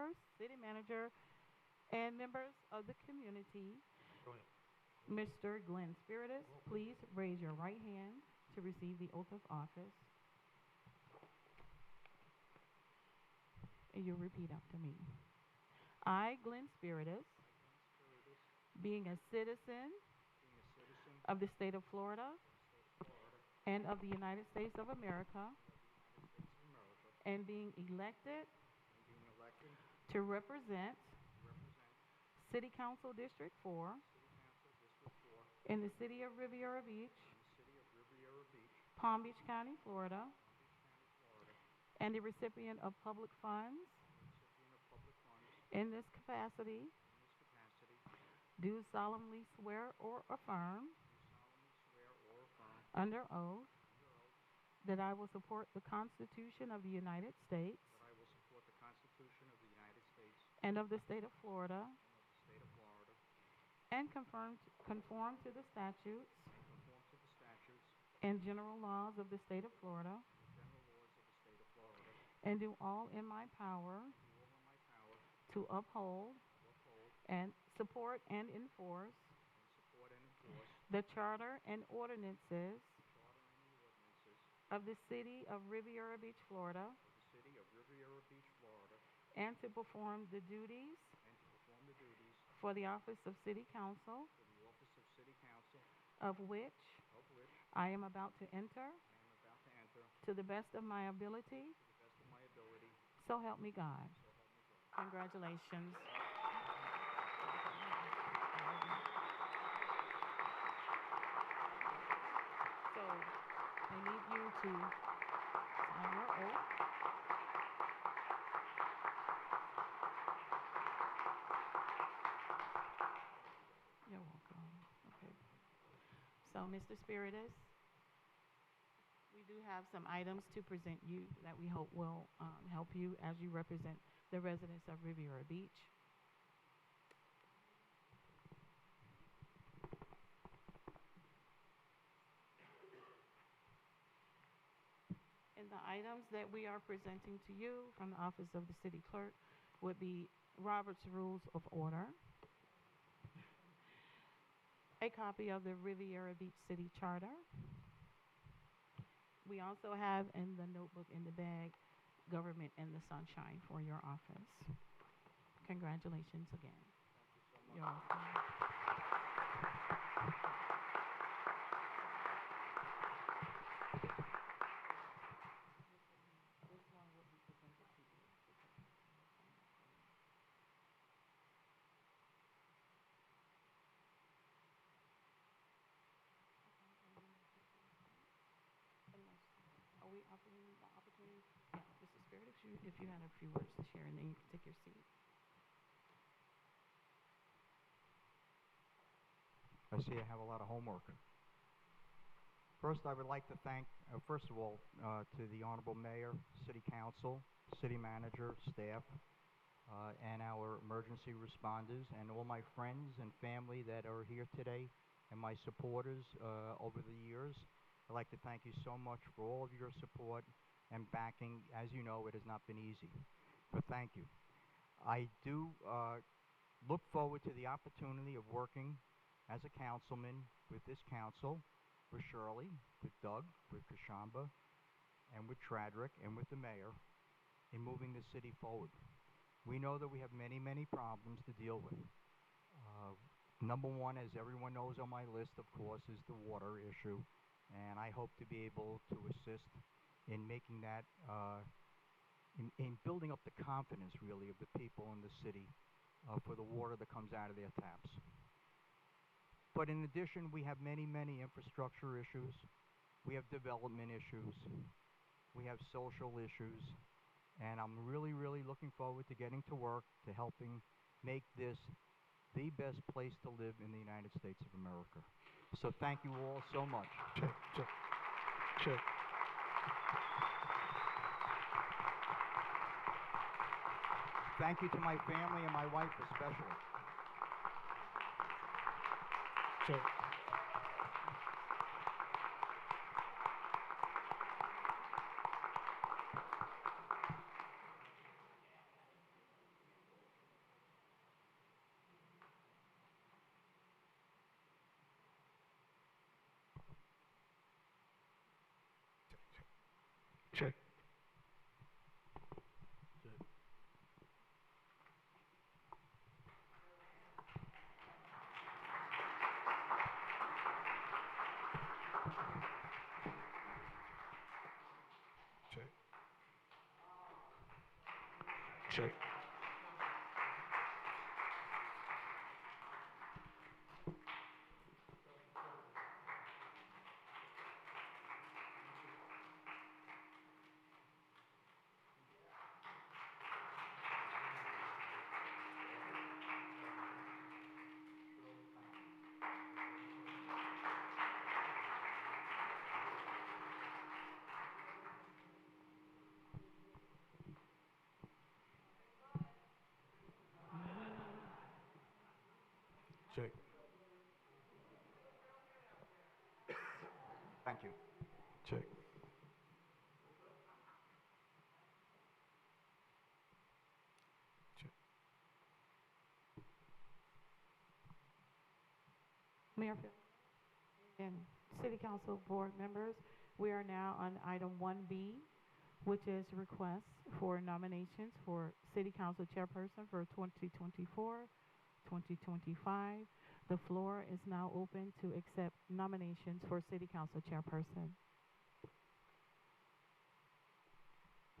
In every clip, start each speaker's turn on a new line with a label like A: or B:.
A: mayor, city manager, and members of the community, Mr. Glenn Spiritus, please raise your right hand to receive the oath of office. And you'll repeat after me. I, Glenn Spiritus, being a citizen of the state of Florida and of the United States of America, and being elected to represent City Council District 4 in the city of Riviera Beach, Palm Beach County, Florida, and the recipient of public funds in this capacity, do solemnly swear or affirm under oath that I will support the Constitution of the United States and of the state of Florida, and conform to the statutes and general laws of the state of Florida, and do all in my power to uphold and support and enforce the charter and ordinances of the city of Riviera Beach, Florida, and to perform the duties for the office of City Council, of which I am about to enter to the best of my ability. So help me God. Congratulations. So I need you to sign your oath. You're welcome. Okay. So, Mr. Spiritus, we do have some items to present you that we hope will help you as you represent the residents of Riviera Beach. And the items that we are presenting to you from the Office of the City Clerk would be Robert's Rules of Order, a copy of the Riviera Beach City Charter. We also have in the notebook in the bag, Government in the Sunshine for your office. Congratulations again. You're welcome. This one will be presented to you. Are we offering the opportunity? Yeah, Mr. Spirit, if you had a few words to share, and then you can take your seat.
B: I see I have a lot of homework. First, I would like to thank, first of all, to the Honorable Mayor, City Council, City Manager, staff, and our emergency responders, and all my friends and family that are here today, and my supporters over the years. I'd like to thank you so much for all of your support and backing. As you know, it has not been easy, but thank you. I do look forward to the opportunity of working as a councilman with this council, with Shirley, with Doug, with Kashamba, and with Tradrick, and with the mayor in moving the city forward. We know that we have many, many problems to deal with. Number one, as everyone knows on my list, of course, is the water issue. And I hope to be able to assist in making that, in building up the confidence, really, of the people in the city for the water that comes out of their taps. But in addition, we have many, many infrastructure issues. We have development issues. We have social issues. And I'm really, really looking forward to getting to work, to helping make this the best place to live in the United States of America. So thank you all so much.
C: Check.
B: Thank you to my family and my wife especially.
C: Check. Check. Check.
B: Thank you.
C: Check. Check.
A: Mayor Phil and City Council Board members, we are now on item 1B, which is requests for nominations for City Council Chairperson for 2024, 2025. The floor is now open to accept nominations for City Council Chairperson.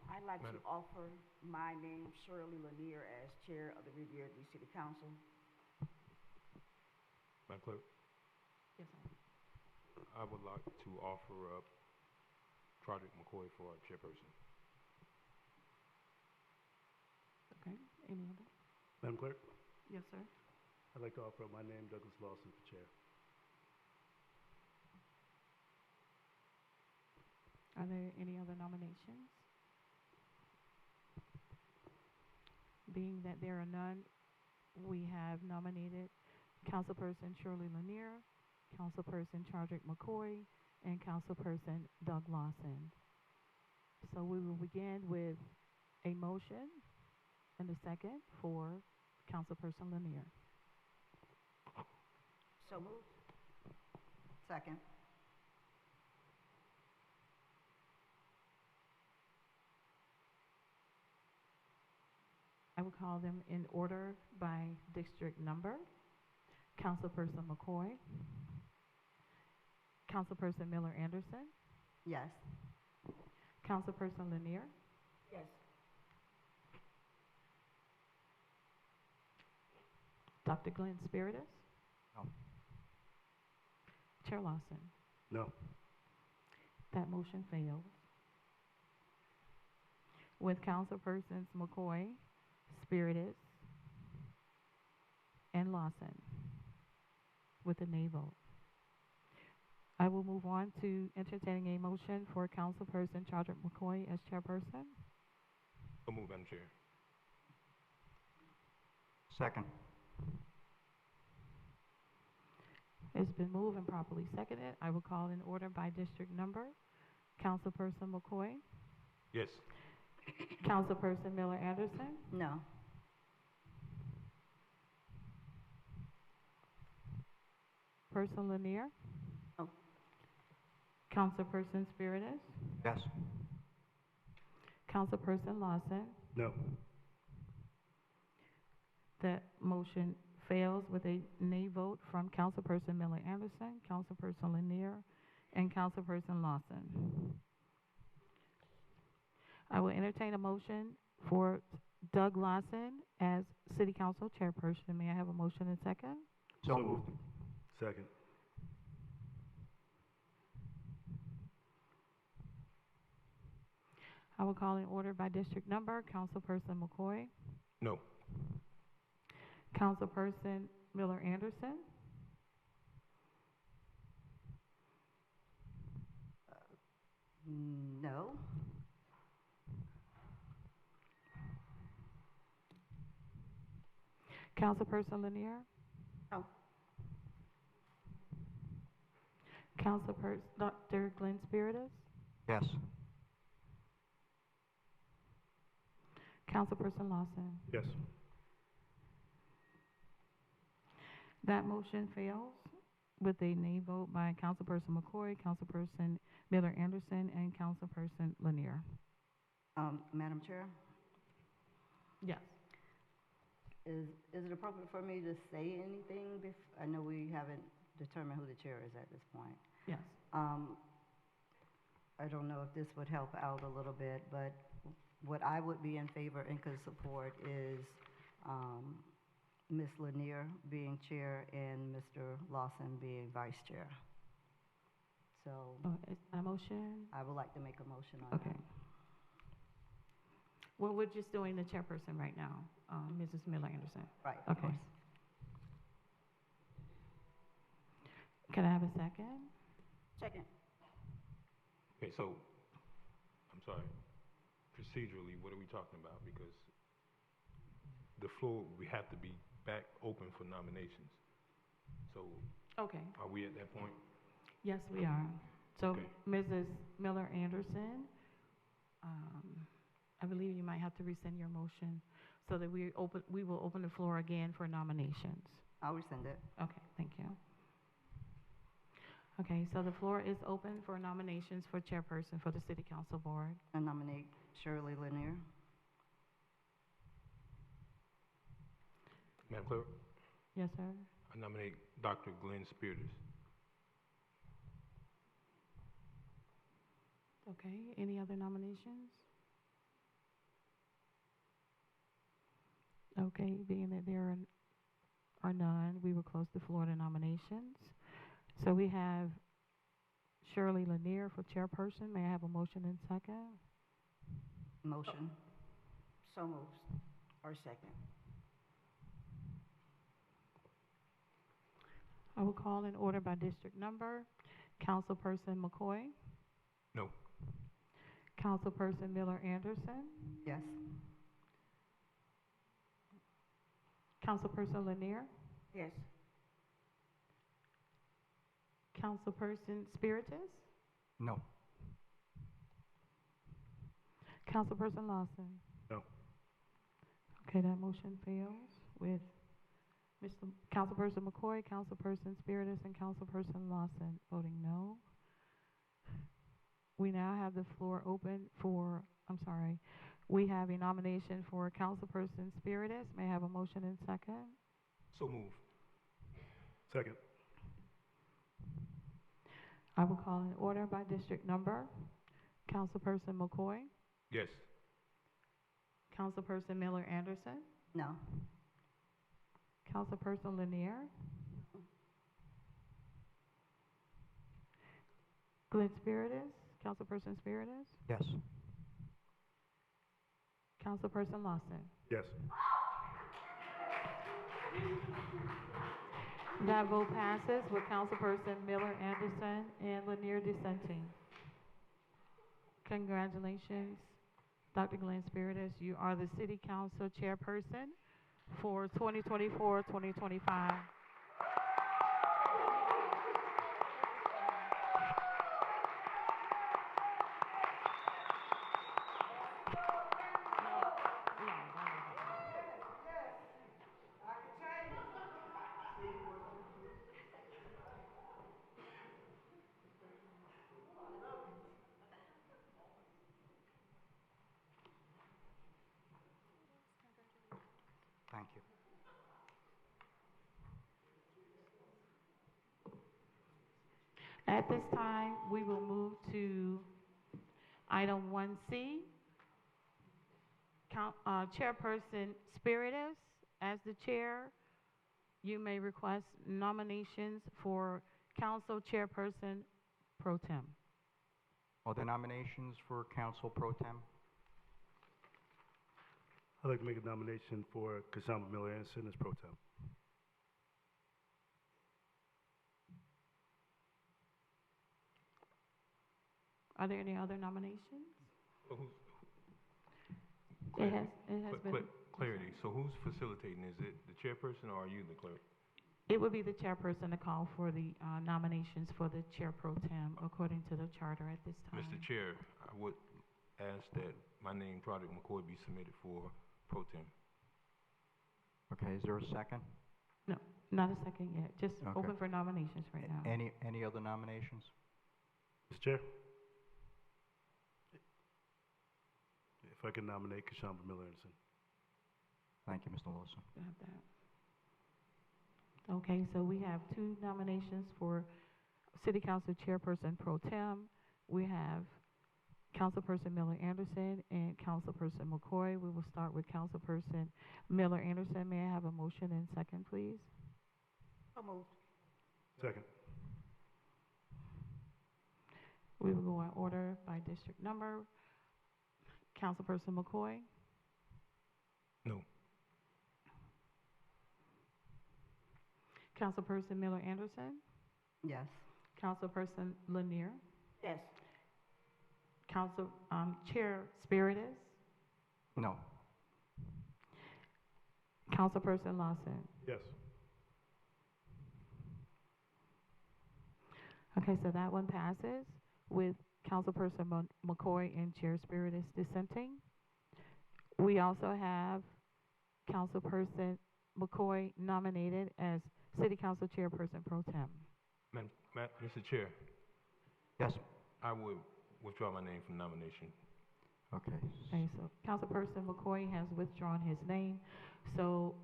D: I'd like to
C: Madam-
D: offer my name, Shirley Lanier, as Chair of the Riviera Beach City Council.
C: Madam Clerk,
A: Yes, sir.
C: I would like to offer up Project McCoy for our chairperson.
A: Okay, any other?
E: Madam Clerk,
A: Yes, sir.
E: I'd like to offer up my name, Douglas Lawson, for Chair.
A: Are there any other nominations? Being that there are none, we have nominated Councilperson Shirley Lanier, Councilperson Chadrick McCoy, and Councilperson Doug Lawson. So we will begin with a motion and a second for Councilperson Lanier.
D: So moved. Second.
A: I will call them in order by district number. Councilperson McCoy, Councilperson Miller Anderson,
D: Yes.
A: Councilperson Lanier,
D: Yes.
A: Dr. Glenn Spiritus,
B: No.
A: Chair Lawson.
E: No.
A: That motion fails. With Councilpersons McCoy, Spiritus, and Lawson, with a nay vote. I will move on to entertaining a motion for Councilperson Chadrick McCoy as chairperson.
C: So move, Madam Chair.
B: Second.
A: It's been moved and properly seconded. I will call in order by district number. Councilperson McCoy,
C: Yes.
A: Councilperson Miller Anderson,
D: No.
A: Person Lanier,
D: No.
A: Councilperson Spiritus,
B: Yes.
A: Councilperson Lawson.
E: No.
A: That motion fails with a nay vote from Councilperson Miller Anderson, Councilperson Lanier, and Councilperson Lawson. I will entertain a motion for Doug Lawson as City Council Chairperson. May I have a motion and second?
B: So moved.
E: Second.
A: I will call in order by district number. Councilperson McCoy,
C: No.
A: Councilperson Miller Anderson,
D: No.
A: Councilperson Lanier,
D: No.
A: Councilperson Dr. Glenn Spiritus,
B: Yes.
A: Councilperson Lawson.
E: Yes.
A: That motion fails with a nay vote by Councilperson McCoy, Councilperson Miller Anderson, and Councilperson Lanier.
D: Madam Chair,
A: Yes.
D: is it appropriate for me to say anything? I know we haven't determined who the chair is at this point.
A: Yes.
D: I don't know if this would help out a little bit, but what I would be in favor and could support is Ms. Lanier being chair and Mr. Lawson being vice chair. So
A: Is that a motion?
D: I would like to make a motion on
A: Okay.
D: that.
A: Well, we're just doing the chairperson right now, Mrs. Miller Anderson.
D: Right, of
A: Okay.
D: course.
A: Can I have a second?
D: Second.
C: Okay, so, I'm sorry, procedurally, what are we talking about? Because the floor, we have to be back open for nominations. So,
A: Okay.
C: are we at that point?
A: Yes, we are. So,
C: Okay.
A: Mrs. Miller Anderson, I believe you might have to rescind your motion so that we will open the floor again for nominations.
D: I'll rescind it.
A: Okay, thank you. Okay, so the floor is open for nominations for chairperson for the City Council Board.
D: I nominate Shirley Lanier.
C: Madam Clerk,
A: Yes, sir?
C: I nominate Dr. Glenn Spiritus.
A: Okay, any other nominations? Okay, being that there are none, we will close the floor to nominations. So we have Shirley Lanier for chairperson. May I have a motion and second?
D: Motion. So moved. Or second.
A: I will call in order by district number. Councilperson McCoy,
C: No.
A: Councilperson Miller Anderson,
D: Yes.
A: Councilperson Lanier,
D: Yes.
A: Councilperson Spiritus,
B: No.
A: Councilperson Lawson.
E: No.
A: Okay, that motion fails with Mr. Councilperson McCoy, Councilperson Spiritus, and Councilperson Lawson voting no. We now have the floor open for, we have a nomination for Councilperson Spiritus. May I have a motion and second?
C: So move.
E: Second.
A: I will call in order by district number. Councilperson McCoy,
C: Yes.
A: Councilperson Miller Anderson,
D: No.
A: Councilperson Lanier, Glenn Spiritus, Councilperson Spiritus,
B: Yes.
A: Councilperson Lawson.
E: Yes.
A: That vote passes with Councilperson Miller Anderson and Lanier dissenting. Congratulations, Dr. Glenn Spiritus. You are the City Council Chairperson for 2024-2025.
B: Thank you.
A: At this time, we will move to item 1C. Chairperson Spiritus, as the chair, you may request nominations for Council Chairperson Pro Tem.
B: Are there nominations for Council Pro Tem?
E: I'd like to make a nomination for Kashamba Miller Anderson as pro tem.
A: Are there any other nominations?
C: So who's,
A: It has been.
C: clarity, so who's facilitating? Is it the chairperson or are you the clerk?
A: It would be the chairperson to call for the nominations for the chair pro tem according to the charter at this time.
C: Mr. Chair, I would ask that my name, Project McCoy, be submitted for pro tem.
B: Okay, is there a second?
A: No, not a second yet. Just
B: Okay.
A: open for nominations right now.
B: Any other nominations?
E: Mr. Chair? If I can nominate Kashamba Miller Anderson.
B: Thank you, Mr. Lawson.
A: You have that. Okay, so we have two nominations for City Council Chairperson Pro Tem. We have Councilperson Miller Anderson, and Councilperson McCoy. We will start with Councilperson Miller Anderson. May I have a motion and second, please?
D: So moved.
E: Second.
A: We will go in order by district number. Councilperson McCoy,
C: No.
A: Councilperson Miller Anderson,
D: Yes.
A: Councilperson Lanier,
D: Yes.
A: Chair Spiritus,
B: No.
A: Councilperson Lawson.
E: Yes.
A: Okay, so that one passes with Councilperson McCoy and Chair Spiritus dissenting. We also have Councilperson McCoy nominated as City Council Chairperson Pro Tem.
C: Mr. Chair,
B: Yes.
C: I would withdraw my name from nomination.
B: Okay.
A: Okay, so Councilperson McCoy has withdrawn his name. So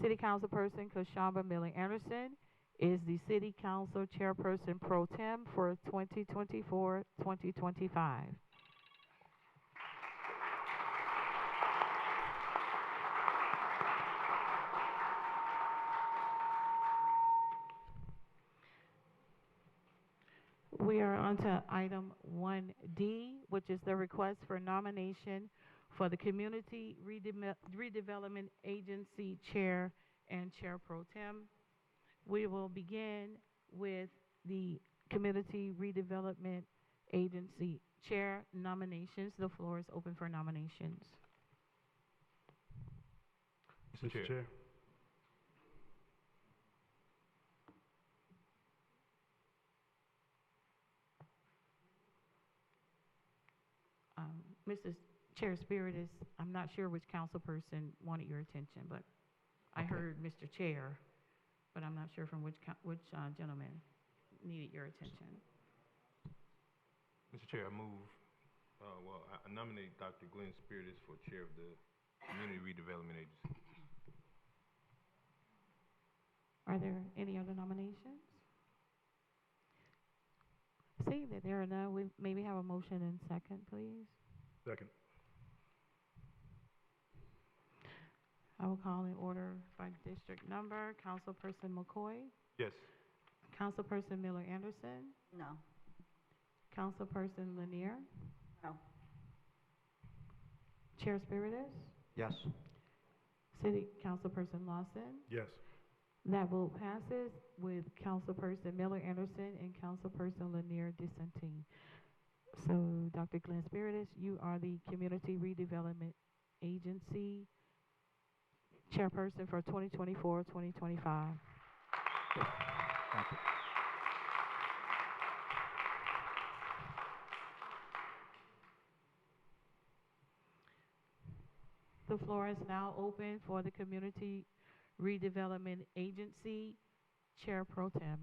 A: City Councilperson Kashamba Miller Anderson is the City Council Chairperson Pro Tem for 2024-2025. We are on to item 1D, which is the request for nomination for the Community Redevelopment Agency Chair and Chair Pro Tem. We will begin with the Community Redevelopment Agency Chair nominations. The floor is open for nominations.
C: Mr. Chair.
A: Mrs. Chair Spiritus, I'm not sure which council person wanted your attention, but I
B: Okay.
A: heard Mr. Chair, but I'm not sure from which gentleman needed your attention.
C: Mr. Chair, I move, I nominate Dr. Glenn Spiritus for Chair of the Community Redevelopment Agency.
A: Are there any other nominations? Seeing that there are none, we maybe have a motion and second, please.
E: Second.
A: I will call in order by district number. Councilperson McCoy,
C: Yes.
A: Councilperson Miller Anderson,
D: No.
A: Councilperson Lanier,
D: No.
A: Chair Spiritus,
B: Yes.
A: City Councilperson Lawson.
E: Yes.
A: That vote passes with Councilperson Miller Anderson and Councilperson Lanier dissenting. So, Dr. Glenn Spiritus, you are the Community Redevelopment Agency Chairperson for 2024-2025.
B: Thank you.
A: The floor is now open for the Community Redevelopment Agency Chair Pro Tem.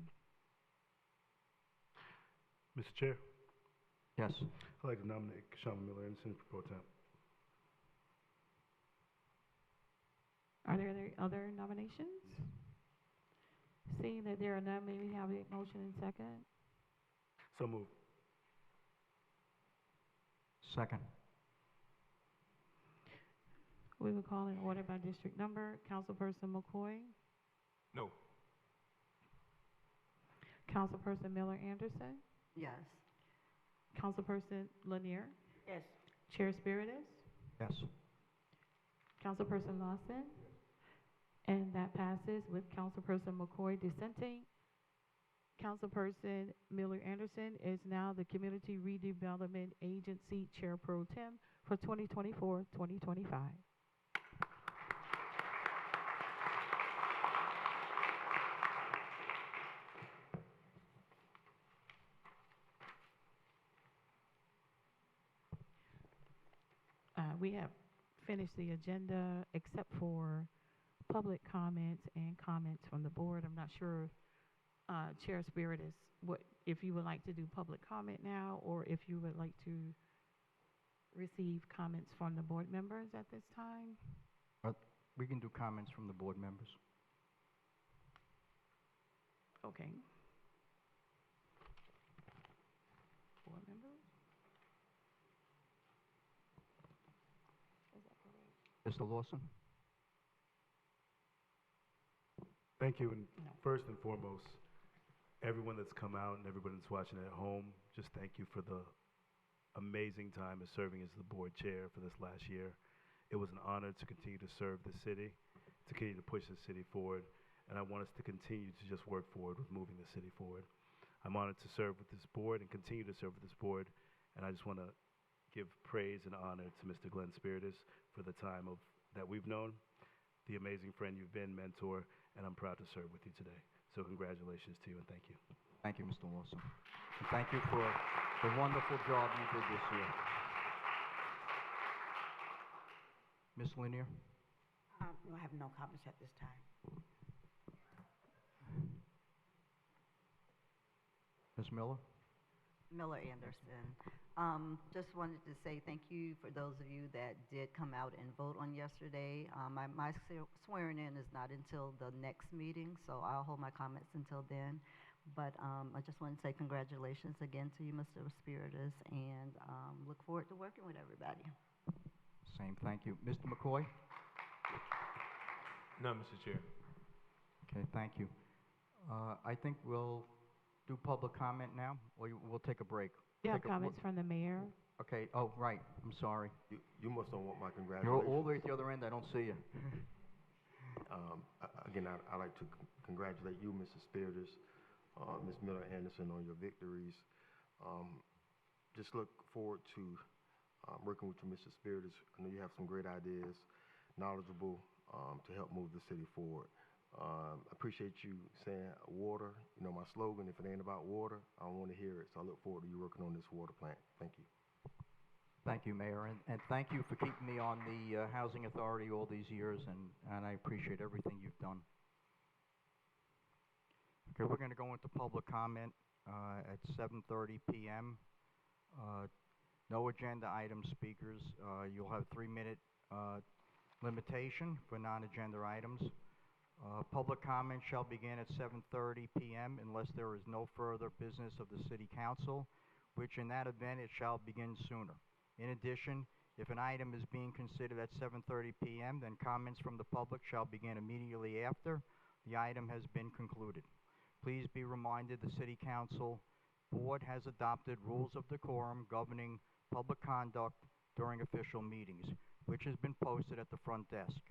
E: Mr. Chair,
B: Yes.
E: I'd like to nominate Kashama Miller Anderson for Pro Tem.
A: Are there any other nominations? Seeing that there are none, may we have a motion and second?
E: So moved.
B: Second.
A: We will call in order by district number. Councilperson McCoy,
C: No.
A: Councilperson Miller Anderson,
D: Yes.
A: Councilperson Lanier,
D: Yes.
A: Chair Spiritus,
B: Yes.
A: Councilperson Lawson, and that passes with Councilperson McCoy dissenting. Councilperson Miller Anderson is now the Community Redevelopment Agency Chair Pro Tem for 2024-2025. We have finished the agenda except for public comments and comments from the board. I'm not sure, Chair Spiritus, if you would like to do public comment now, or if you would like to receive comments from the board members at this time.
B: We can do comments from the board members.
A: Okay. Board members?
B: Mr. Lawson?
E: Thank you, and first and foremost, everyone that's come out and everyone that's watching at home, just thank you for the amazing time of serving as the board chair for this last year. It was an honor to continue to serve the city, to continue to push the city forward, and I want us to continue to just work forward with moving the city forward. I'm honored to serve with this board and continue to serve with this board, and I just want to give praise and honor to Mr. Glenn Spiritus for the time that we've known, the amazing friend you've been, mentor, and I'm proud to serve with you today. So congratulations to you and thank you.
B: Thank you, Mr. Lawson. And thank you for the wonderful job you did this year. Ms. Lanier?
F: No, I have no comments at this time.
B: Ms. Miller?
D: Miller Anderson. Just wanted to say thank you for those of you that did come out and vote on yesterday. My swearing in is not until the next meeting, so I'll hold my comments until then. But I just want to say congratulations again to you, Mr. Spiritus, and look forward to working with everybody.
B: Same, thank you. Mr. McCoy?
C: No, Mr. Chair.
B: Okay, thank you. I think we'll do public comment now, or we'll take a break.
A: You have comments from the mayor?
B: Okay, oh, right, I'm sorry.
G: You must don't want my
B: You're
G: congratulations.
B: all the way at the other end, I don't see you.
G: Again, I'd like to congratulate you, Mr. Spiritus, Ms. Miller Anderson, on your victories. Just look forward to working with you, Mr. Spiritus. I know you have some great ideas, knowledgeable, to help move the city forward. Appreciate you saying water. You know, my slogan, if it ain't about water, I don't want to hear it. So I look forward to you working on this water plant. Thank you.
B: Thank you, Mayor, and thank you for keeping me on the Housing Authority all these years, and I appreciate everything you've done. Okay, we're going to go into public comment at 7:30 p.m. No agenda item speakers. You'll have a 3-minute limitation for non-agenda items. Public comment shall begin at 7:30 p.m. unless there is no further business of the City Council, which in that event it shall begin sooner. In addition, if an item is being considered at 7:30 p.m., then comments from the public shall begin immediately after the item has been concluded. Please be reminded the City Council Board has adopted rules of decorum governing public conduct during official meetings, which has been posted at the front desk.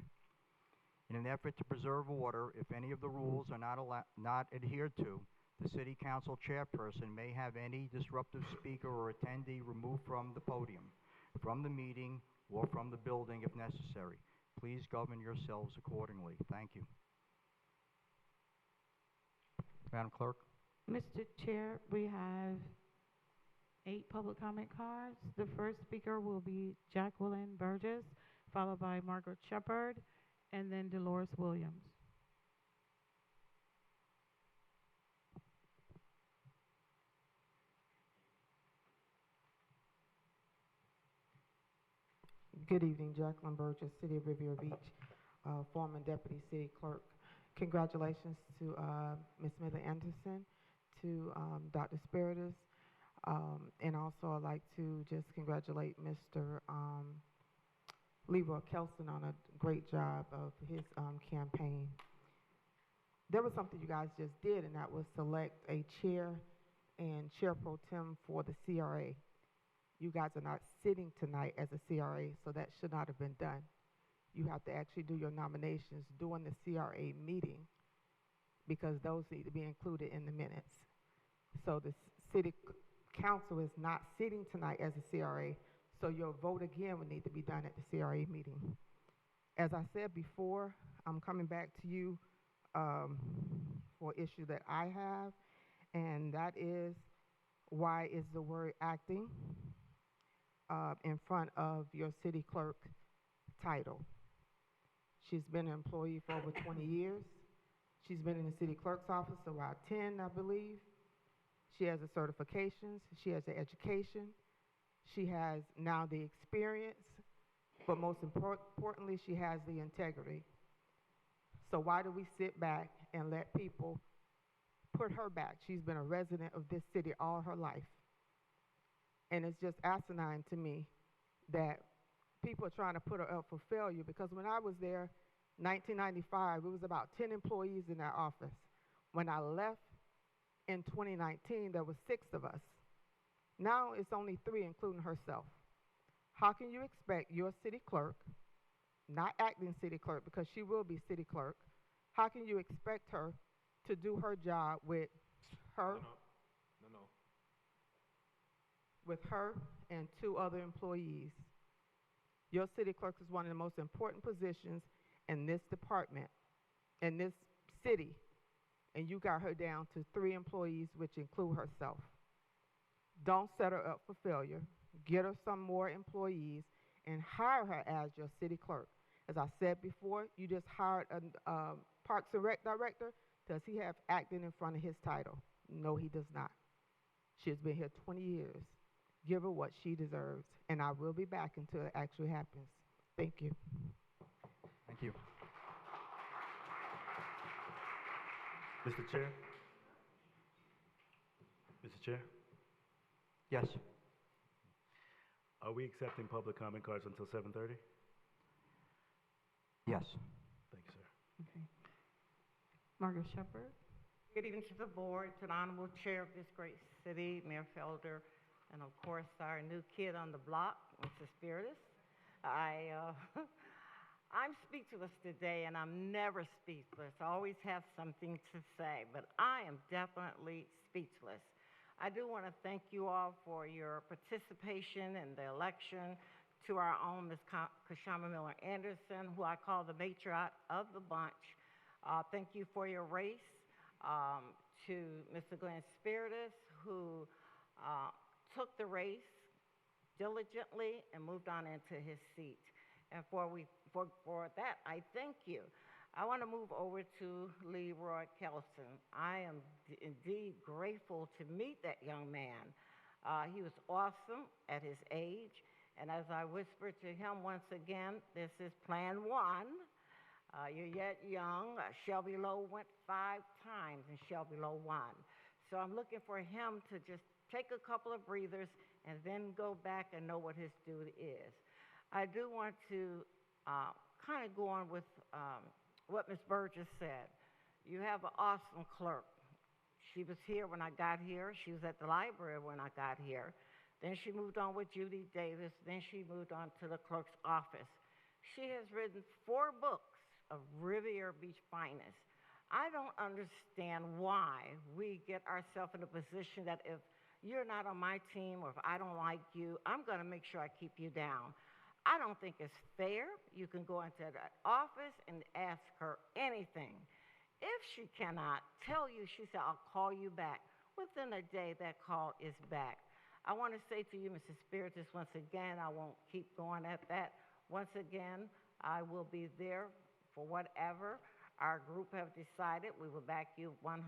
B: In an effort to preserve order, if any of the rules are not adhered to, the City Council chairperson may have any disruptive speaker or attendee removed from the podium, from the meeting, or from the building if necessary. Please govern yourselves accordingly. Thank you. Madam Clerk?
A: Mr. Chair, we have 8 public comment cards. The first speaker will be Jacqueline Burgess, followed by Margaret Shepard, and then Dolores Williams.
H: Good evening, Jacqueline Burgess, City of Riviera Beach, former Deputy City Clerk. Congratulations to Ms. Miller Anderson, to Dr. Spiritus, and also I'd like to just congratulate Mr. Leroy Kelson on a great job of his campaign. There was something you guys just did, and that was select a chair and chair pro tem for the CRA. You guys are not sitting tonight as a CRA, so that should not have been done. You have to actually do your nominations during the CRA meeting because those need to be included in the minutes. So the City Council is not sitting tonight as a CRA, so your vote again would need to be done at the CRA meeting. As I said before, I'm coming back to you for an issue that I have, and that is, why is the word acting in front of your city clerk title? She's been an employee for over 20 years. She's been in the city clerk's office around 10, I believe. She has the certifications. She has the education. She has now the experience, but most importantly, she has the integrity. So why do we sit back and let people put her back? She's been a resident of this city all her life. And it's just asinine to me that people are trying to put her up for failure because when I was there, 1995, it was about 10 employees in that office. When I left in 2019, there were 6 of us. Now it's only 3, including herself. How can you expect your city clerk, not acting city clerk because she will be city clerk, how can you expect her to do her job with her,
C: No.
H: with her and 2 other employees? Your city clerk is one of the most important positions in this department, in this city, and you got her down to 3 employees, which include herself. Don't set her up for failure. Get her some more employees and hire her as your city clerk. As I said before, you just hired a Parks and Rec director. Does he have acting in front of his title? No, he does not. She has been here 20 years. Give her what she deserves, and I will be back until it actually happens. Thank you.
B: Thank you.
E: Mr. Chair? Mr. Chair?
B: Yes.
E: Are we accepting public comment cards until 7:30?
B: Yes.
E: Thank you, sir.
A: Okay. Margaret Shepherd.
I: Good evening to the board, to the honorable chair of this great city, Mayor Felder, and of course our new kid on the block, Mrs. Spiritus. I'm speechless today, and I'm never speechless. I always have something to say, but I am definitely speechless. I do want to thank you all for your participation in the election, to our own Ms. Kashama Miller Anderson, who I call the matriarch of the bunch. Thank you for your race. To Mr. Glenn Spiritus, who took the race diligently and moved on into his seat. And for that, I thank you. I want to move over to Leroy Kelson. I am indeed grateful to meet that young man. He was awesome at his age. And as I whispered to him once again, this is Plan 1. You're yet young. Shelby Lowe went 5 times and Shelby Lowe won. So I'm looking for him to just take a couple of breathers and then go back and know what his duty is. I do want to kind of go on with what Ms. Burgess said. You have an awesome clerk. She was here when I got here. She was at the library when I got here. Then she moved on with Judy Davis. Then she moved on to the clerk's office. She has written 4 books of Riviera Beach finest. I don't understand why we get ourselves in a position that if you're not on my team or if I don't like you, I'm going to make sure I keep you down. I don't think it's fair. You can go into the office and ask her anything. If she cannot tell you, she said, I'll call you back. Within a day, that call is back. I want to say to you, Mrs. Spiritus, once again, I won't keep going at that. Once again, I will be there for whatever our group have decided. We will back you 100%.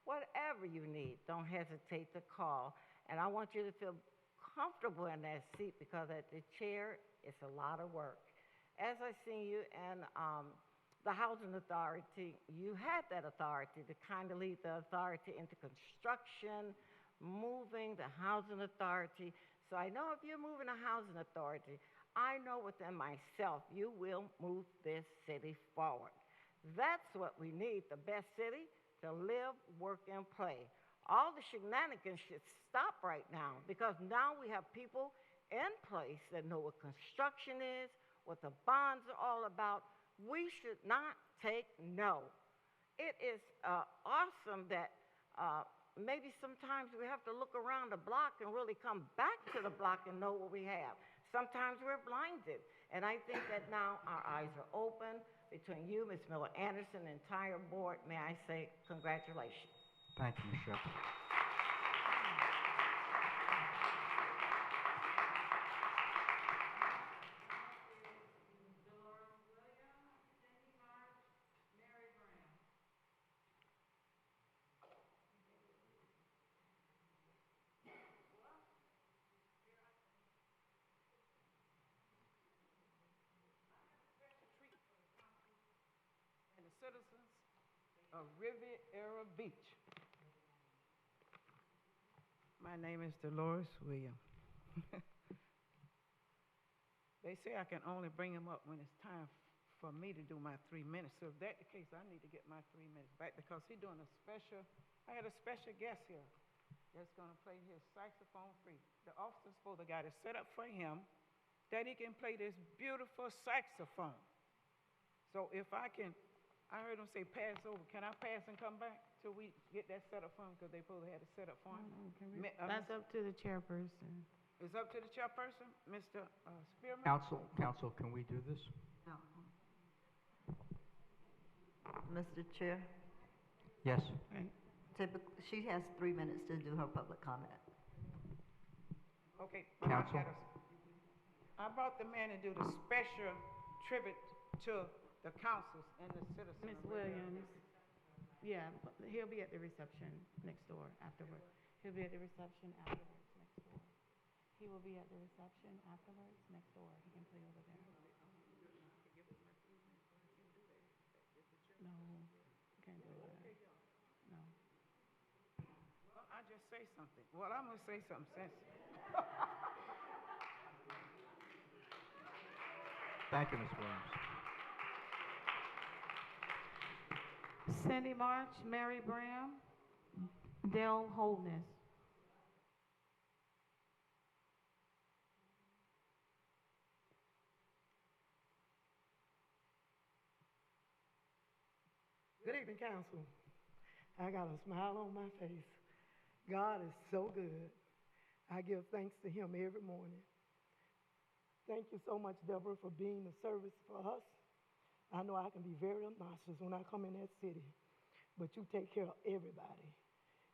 I: Whatever you need, don't hesitate to call. And I want you to feel comfortable in that seat because at the chair, it's a lot of work. As I see you in the Housing Authority, you had that authority to kind of lead the authority into construction, moving the Housing Authority. So I know if you're moving the Housing Authority, I know within myself you will move this city forward. That's what we need, the best city to live, work, and play. All the shenanigans should stop right now because now we have people in place that know what construction is, what the bonds are all about. We should not take no. It is awesome that maybe sometimes we have to look around the block and really come back to the block and know what we have. Sometimes we're blinded. And I think that now our eyes are open. Between you, Ms. Miller Anderson, the entire board, may I say congratulations.
B: Thank you, Ms. Shepherd.
A: And the citizens of Riviera Beach.
F: My name is Dolores Williams.
J: They say I can only bring them up when it's time for me to do my 3 minutes. So if that's the case, I need to get my 3 minutes back because he's doing I had a special guest here that's going to play his saxophone free. The officer's supposed to got it set up for him that he can play this beautiful saxophone. So if I heard him say pass over. Can I pass and come back till we get that set up for him because they supposed to have it set up for him?
A: That's up to the chairperson.
J: It's up to the chairperson, Mr. Spearman?
B: Council, can we do this?
D: No. Mr. Chair,
B: Yes.
D: she has 3 minutes to do her public comment.
J: Okay.
B: Council?
J: I brought the man to do the special tribute to the councils and the citizens.
A: Ms.
J: of Riviera
A: Williams, yeah, he'll be at the reception next door afterward. He'll be at the reception afterwards next door. He will be at the reception afterwards next door. He can play over there. No, can't do that. No.
J: Well, I just say something. Well, I'm going to say something sensitive.
B: Thank you, Ms. Williams.
A: Cindy March, Mary Bram, Dale Holness.
K: Good evening, council. I got a smile on my face. God is so good. I give thanks to him every morning. Thank you so much, Deborah, for being the service for us. I know I can be very obnoxious when I come in that city, but you take care of everybody.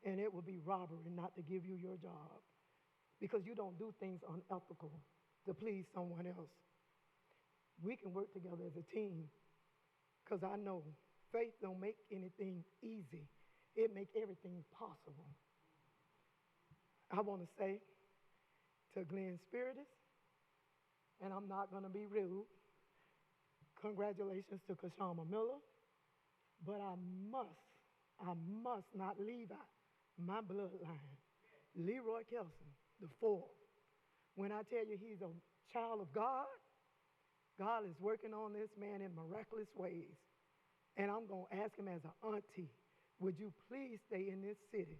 K: And it would be robbery not to give you your job because you don't do things unethical to please someone else. We can work together as a team because I know faith don't make anything easy. It make everything possible. I want to say to Glenn Spiritus, and I'm not going to be rude, congratulations to Kashama Miller, but I must not leave out my bloodline. Leroy Kelson, the fourth. When I tell you he's a child of God, God is working on this man in miraculous ways. And I'm going to ask him as an auntie, would you please stay in this city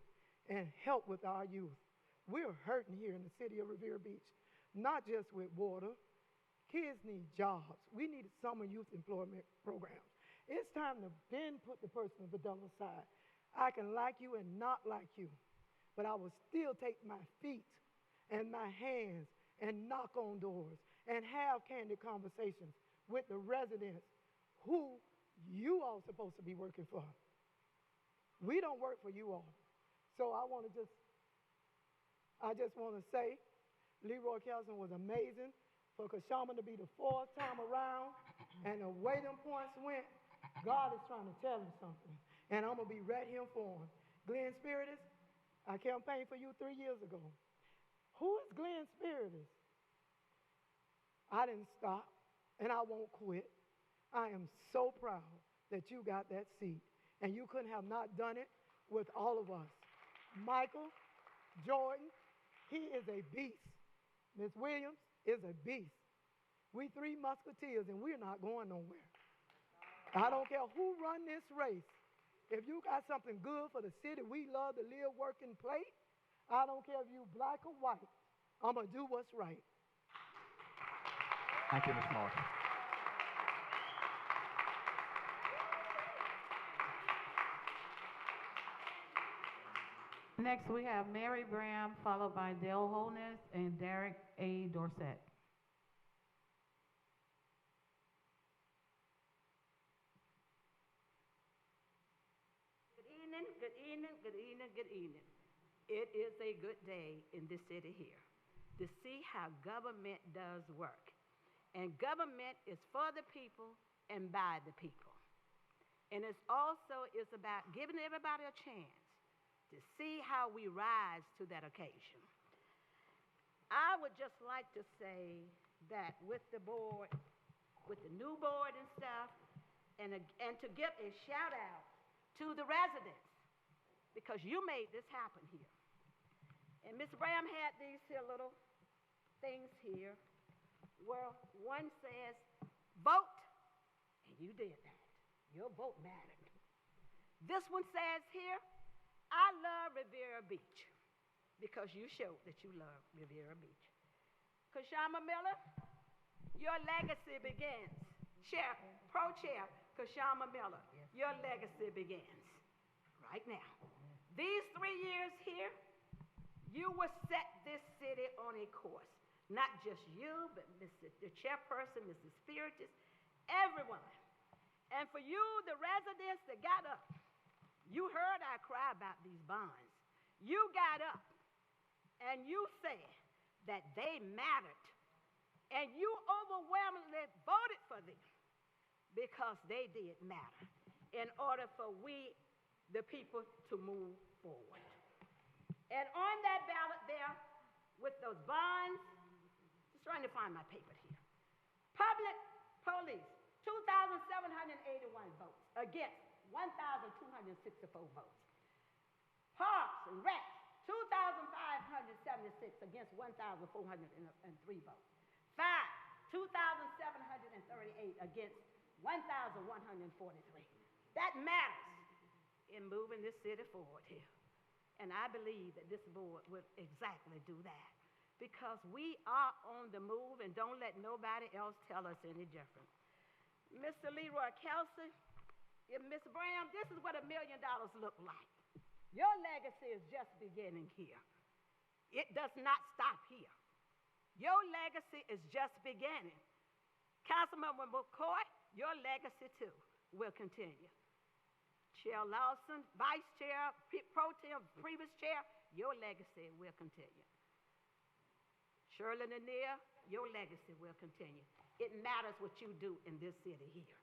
K: and help with our youth? We're hurting here in the city of Riviera Beach, not just with water. Kids need jobs. We need summer youth employment programs. It's time to then put the person of the devil aside. I can like you and not like you, but I will still take my feet and my hands and knock on doors and have candid conversations with the residents who you all supposed to be working for. We don't work for you all. So I just want to say Leroy Kelson was amazing. For Kashama to be the fourth time around and the way them points went, God is trying to tell him something. And I'm going to be right here for him. Glenn Spiritus, I campaigned for you 3 years ago. Who is Glenn Spiritus? I didn't stop, and I won't quit. I am so proud that you got that seat, and you couldn't have not done it with all of us. Michael, Jordan, he is a beast. Ms. Williams is a beast. We three musketeers, and we're not going nowhere. I don't care who run this race. If you got something good for the city we love to live, work, and play, I don't care if you black or white. I'm going to do what's right.
B: Thank you, Ms. Marsh.
A: Next, we have Mary Bram, followed by Dale Holness and Derek A. Dorset.
L: Good evening, good evening, good evening, good evening. It is a good day in this city here to see how government does work. And government is for the people and by the people. And it's also is about giving everybody a chance to see how we rise to that occasion. I would just like to say that with the board, with the new board and stuff, and to give a shout out to the residents, because you made this happen here. And Ms. Bram had these here little things here where one says, vote, and you did that. Your vote mattered. This one says here, I love Riviera Beach, because you showed that you love Riviera Beach. Kashama Miller, your legacy begins. Pro Chair Kashama Miller, your legacy begins right now. These 3 years here, you will set this city on a course. Not just you, but the chairperson, Mrs. Spiritus, everyone. And for you, the residents that got up, you heard our cry about these bonds. You got up and you said that they mattered. And you overwhelmingly voted for them because they did matter in order for we, the people, to move forward. And on that ballot there, with those bonds, just trying to find my paper here. Public police, 2,781 votes against 1,264 votes. Parks and Rec, 2,576 against 1,403 votes. Fire, 2,738 against 1,143. That matters in moving this city forward here. And I believe that this board will exactly do that, because we are on the move, and don't let nobody else tell us any different. Mr. Leroy Kelsey, Ms. Brown, this is what $1 million look like. Your legacy is just beginning here. It does not stop here. Your legacy is just beginning. Councilmember McCoy, your legacy too will continue. Chair Lawson, Vice Chair, Pro Tem, previous Chair, your legacy will continue. Shirley Lanier, your legacy will continue. It matters what you do in this city here.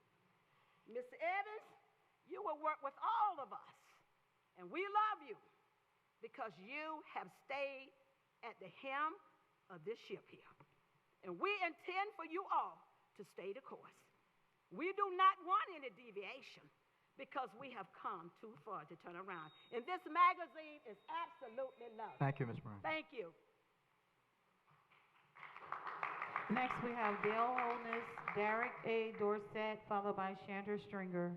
L: Mr. Evans, you will work with all of us, and we love you because you have stayed at the helm of this ship here. And we intend for you all to stay the course. We do not want any deviation, because we have come too far to turn around. And this magazine is absolutely lovely.
B: Thank you, Ms. Brown.
L: Thank you.
A: Next, we have Dale Holness, Derek A. Dorset, followed by Chandra Stringer.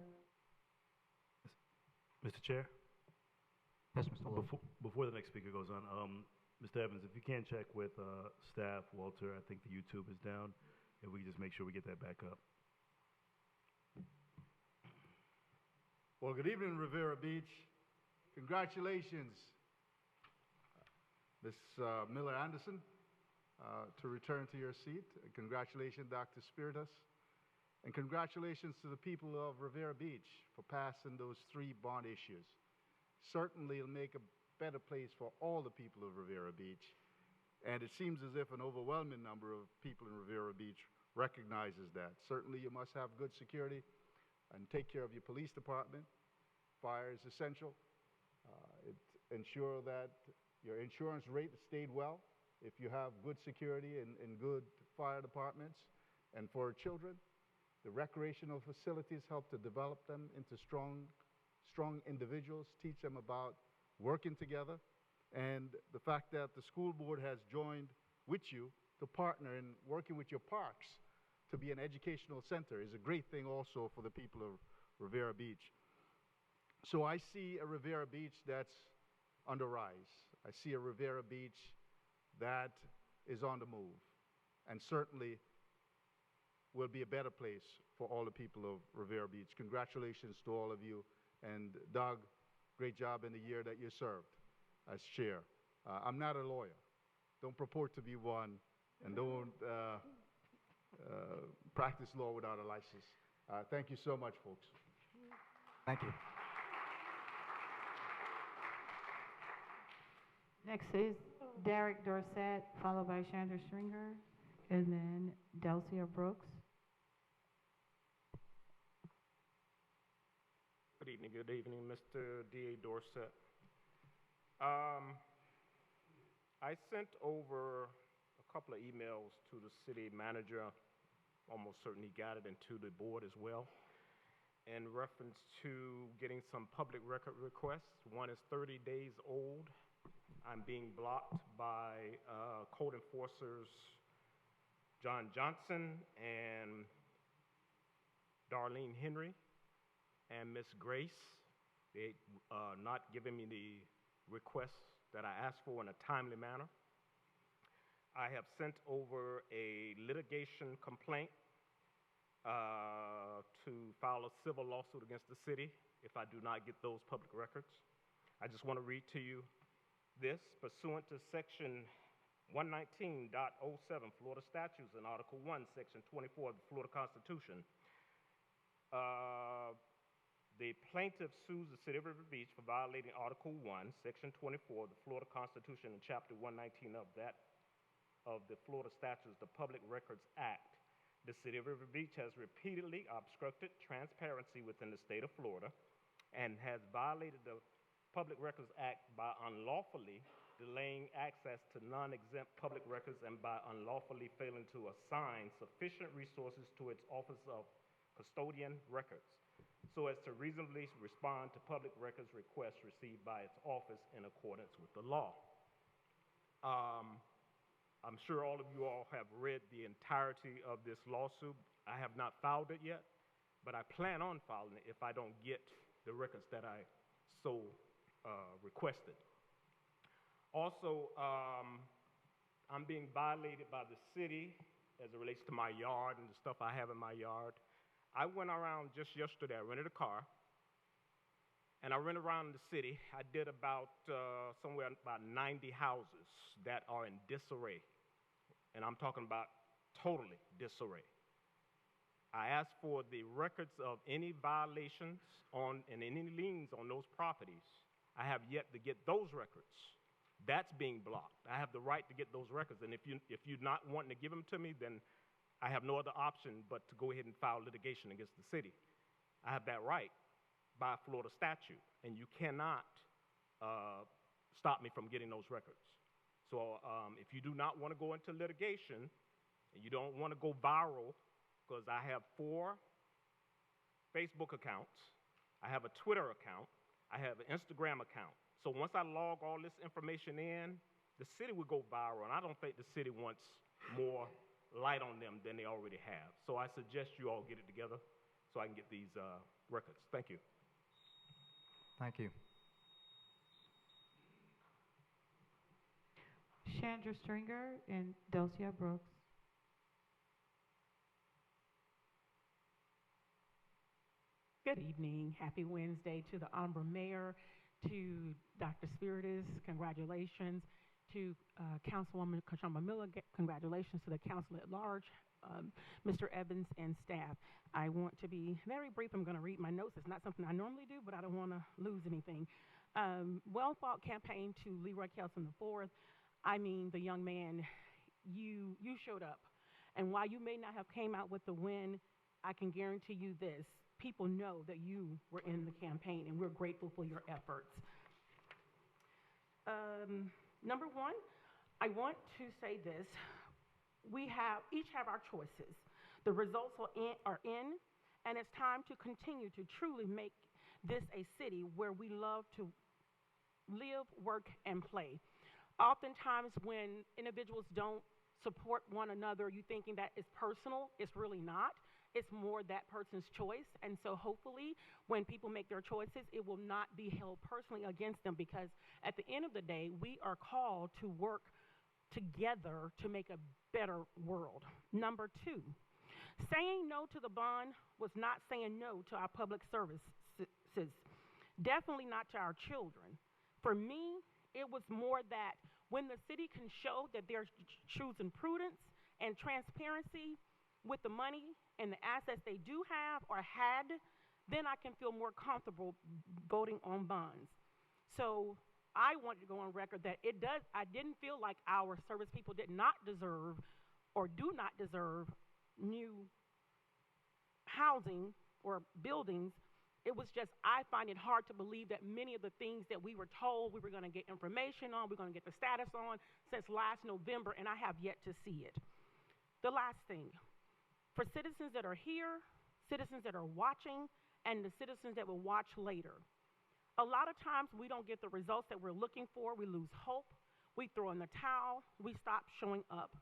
E: Mr. Chair?
B: Yes, Mr. Lewis.
E: Before the next speaker goes on, Mr. Evans, if you can check with staff, Walter, I think the YouTube is down, and we can just make sure we get that back up.
M: Well, good evening, Riviera Beach. Congratulations, Ms. Miller Anderson, to return to your seat. Congratulations, Dr. Spiritus. And congratulations to the people of Riviera Beach for passing those 3 bond issues. Certainly, it'll make a better place for all the people of Riviera Beach. And it seems as if an overwhelming number of people in Riviera Beach recognizes that. Certainly, you must have good security and take care of your police department. Fire is essential. Ensure that your insurance rate stayed well if you have good security and good fire departments. And for children, the recreational facilities help to develop them into strong individuals, teach them about working together. And the fact that the school board has joined with you to partner in working with your parks to be an educational center is a great thing also for the people of Riviera Beach. So I see a Riviera Beach that's on the rise. I see a Riviera Beach that is on the move, and certainly will be a better place for all the people of Riviera Beach. Congratulations to all of you, and Doug, great job in the year that you served as chair. I'm not a lawyer, don't purport to be one, and don't practice law without a license. Thank you so much, folks.
B: Thank you.
A: Next is Derek Dorset, followed by Chandra Stringer, and then Delcia Brooks.
N: Good evening, Mr. D.A. Dorset. I sent over a couple of emails to the city manager, almost certain he got it, and to the board as well, in reference to getting some public record requests. One is 30 days old. I'm being blocked by code enforcers John Johnson and Darlene Henry and Miss Grace. They not giving me the requests that I asked for in a timely manner. I have sent over a litigation complaint to file a civil lawsuit against the city if I do not get those public records. I just want to read to you this. Pursuant to Section 119.07 Florida Statutes and Article 1, Section 24 of the Florida Constitution, the plaintiff sues the City of River Beach for violating Article 1, Section 24 of the Florida Constitution and Chapter 119 of the Florida Statutes, the Public Records Act. The City of River Beach has repeatedly obstructed transparency within the state of Florida and has violated the Public Records Act by unlawfully delaying access to non-exempt public records and by unlawfully failing to assign sufficient resources to its Office of Custodian Records so as to reasonably respond to public records requests received by its office in accordance with the law. I'm sure all of you all have read the entirety of this lawsuit. I have not filed it yet, but I plan on filing it if I don't get the records that I so requested. Also, I'm being violated by the city as it relates to my yard and the stuff I have in my yard. I went around just yesterday. I rented a car, and I rented around the city. I did about somewhere about 90 houses that are in disarray, and I'm talking about totally disarray. I asked for the records of any violations and any liens on those properties. I have yet to get those records. That's being blocked. I have the right to get those records, and if you're not wanting to give them to me, then I have no other option but to go ahead and file litigation against the city. I have that right by Florida statute, and you cannot stop me from getting those records. So if you do not want to go into litigation, and you don't want to go viral, because I have 4 Facebook accounts, I have a Twitter account, I have an Instagram account. So once I log all this information in, the city will go viral, and I don't think the city wants more light on them than they already have. So I suggest you all get it together so I can get these records. Thank you.
B: Thank you.
A: Chandra Stringer and Delcia Brooks. Good evening. Happy Wednesday to the Honorable Mayor, to Dr. Spiritus, congratulations. To Councilwoman Kashama Miller, congratulations to the council at large, Mr. Evans and staff. I want to be very brief. I'm going to read my notes. It's not something I normally do, but I don't want to lose anything. Well-fought campaign to Leroy Kelson IV. I mean, the young man, you showed up. And while you may not have came out with the win, I can guarantee you this. People know that you were in the campaign, and we're grateful for your efforts. Number one, I want to say this. We each have our choices. The results are in, and it's time to continue to truly make this a city where we love to live, work, and play. Oftentimes when individuals don't support one another, you're thinking that it's personal. It's really not. It's more that person's choice. And so hopefully when people make their choices, it will not be held personally against them, because at the end of the day, we are called to work together to make a better world. Number two, saying no to the bond was not saying no to our public services, definitely not to our children. For me, it was more that when the city can show that they're choosing prudence and transparency with the money and the assets they do have or had, then I can feel more comfortable voting on bonds. So I wanted to go on record that I didn't feel like our service people did not deserve or do not deserve new housing or buildings. It was just, I find it hard to believe that many of the things that we were told we were going to get information on, we're going to get the status on since last November, and I have yet to see it. The last thing, for citizens that are here, citizens that are watching, and the citizens that will watch later, a lot of times we don't get the results that we're looking for. We lose hope. We throw in the towel. We stop showing up.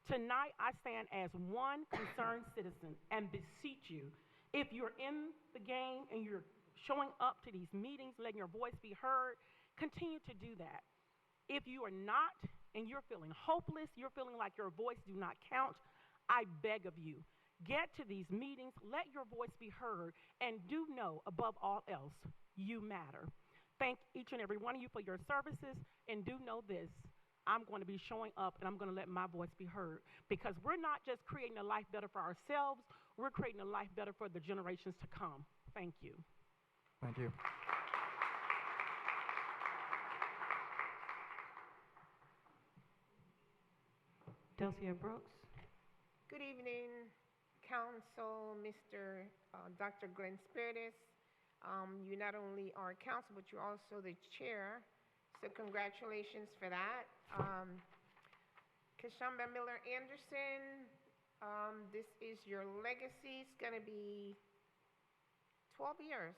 O: Tonight, I stand as one concerned citizen and beseech you, if you're in the game and you're showing up to these meetings, letting your voice be heard, continue to do that. If you are not and you're feeling hopeless, you're feeling like your voice do not count, I beg of you, get to these meetings, let your voice be heard, and do know, above all else, you matter. Thank each and every one of you for your services, and do know this, I'm going to be showing up and I'm going to let my voice be heard, because we're not just creating a life better for ourselves, we're creating a life better for the generations to come. Thank you.
B: Thank you.
A: Delcia Brooks.
P: Good evening, Council, Dr. Glenn Spiritus. You not only are council, but you're also the chair, so congratulations for that. Kashamba Miller Anderson, this is your legacy. It's going to be 12 years,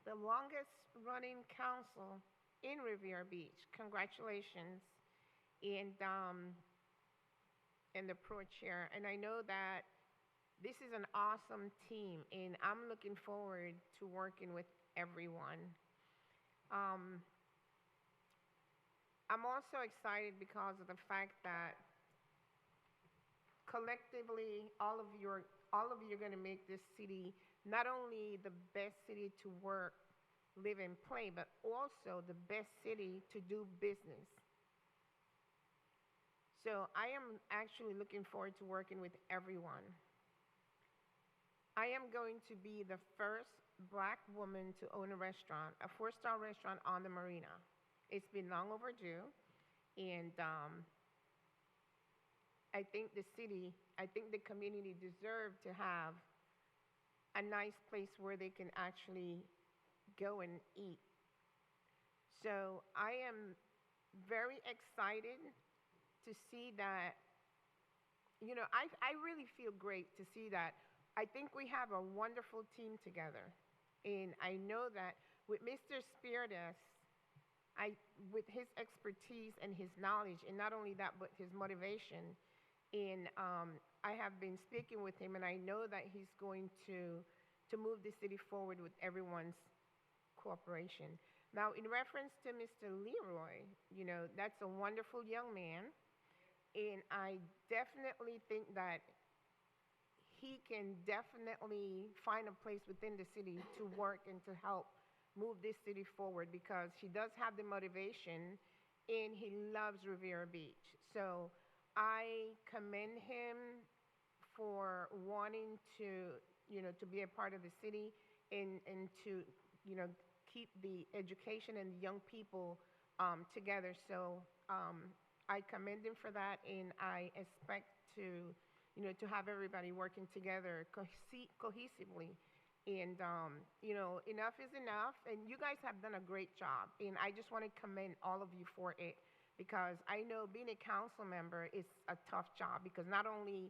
P: the longest running council in Riviera Beach. Congratulations. And the pro chair. And I know that this is an awesome team, and I'm looking forward to working with everyone. I'm also excited because of the fact that collectively, all of you are going to make this city not only the best city to work, live, and play, but also the best city to do business. So I am actually looking forward to working with everyone. I am going to be the first Black woman to own a restaurant, a 4-star restaurant on the marina. It's been long overdue, and I think the community deserve to have a nice place where they can actually go and eat. So I am very excited to see that, I really feel great to see that. I think we have a wonderful team together. And I know that with Mr. Spiritus, with his expertise and his knowledge, and not only that, but his motivation, and I have been speaking with him, and I know that he's going to move the city forward with everyone's cooperation. Now, in reference to Mr. Leroy, that's a wonderful young man. And I definitely think that he can definitely find a place within the city to work and to help move this city forward, because he does have the motivation and he loves Riviera Beach. So I commend him for wanting to, to be a part of the city and to, keep the education and the young people together. So I commend him for that, and I expect to have everybody working together cohesively. And, enough is enough, and you guys have done a great job, and I just want to commend all of you for it, because I know being a council member is a tough job, because not only,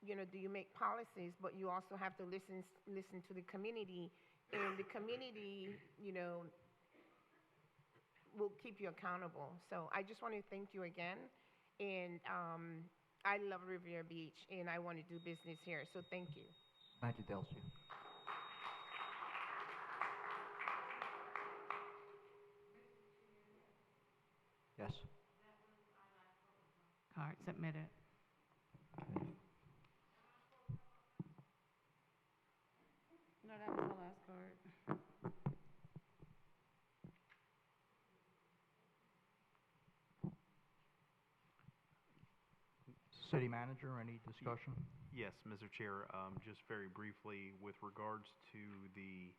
P: do you make policies, but you also have to listen to the community, and the community, will keep you accountable. So I just want to thank you again, and I love Riviera Beach, and I want to do business here, so thank you.
B: Thank you, Delcia. Yes.
A: Card submitted.
B: Okay.
A: No, that was my last card.
B: City Manager, any discussion?
Q: Yes, Mr. Chair, just very briefly, with regards to the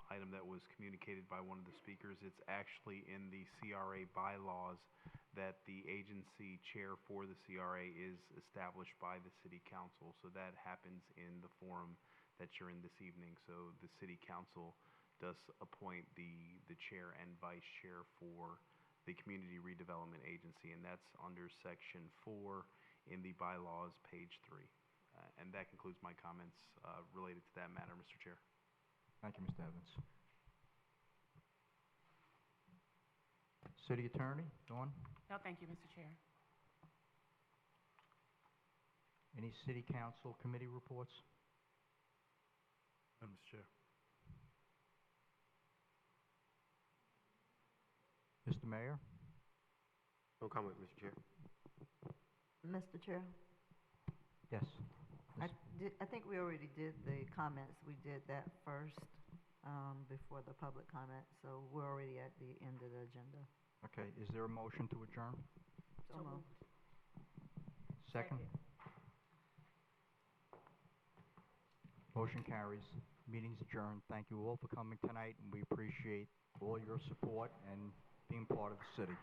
Q: item that was communicated by one of the speakers, it's actually in the CRA bylaws that the agency chair for the CRA is established by the City Council. So that happens in the forum that you're in this evening. So the City Council does appoint the chair and vice chair for the Community Redevelopment Agency, and that's under Section 4 in the bylaws, page 3. And that concludes my comments related to that matter, Mr. Chair.
B: Thank you, Mr. Evans. City Attorney, Dawn?
A: No, thank you, Mr. Chair.
B: Any city council committee reports?
E: Mr. Chair.
B: Mr. Mayor?
G: No comment, Mr. Chair.
D: Mr. Chair,
B: Yes.
D: I think we already did the comments. We did that first before the public comment, so we're already at the end of the agenda.
B: Okay, is there a motion to adjourn?
D: So moved.
B: Second? Motion carries. Meeting's adjourned. Thank you all for coming tonight, and we appreciate all your support and being part of the city.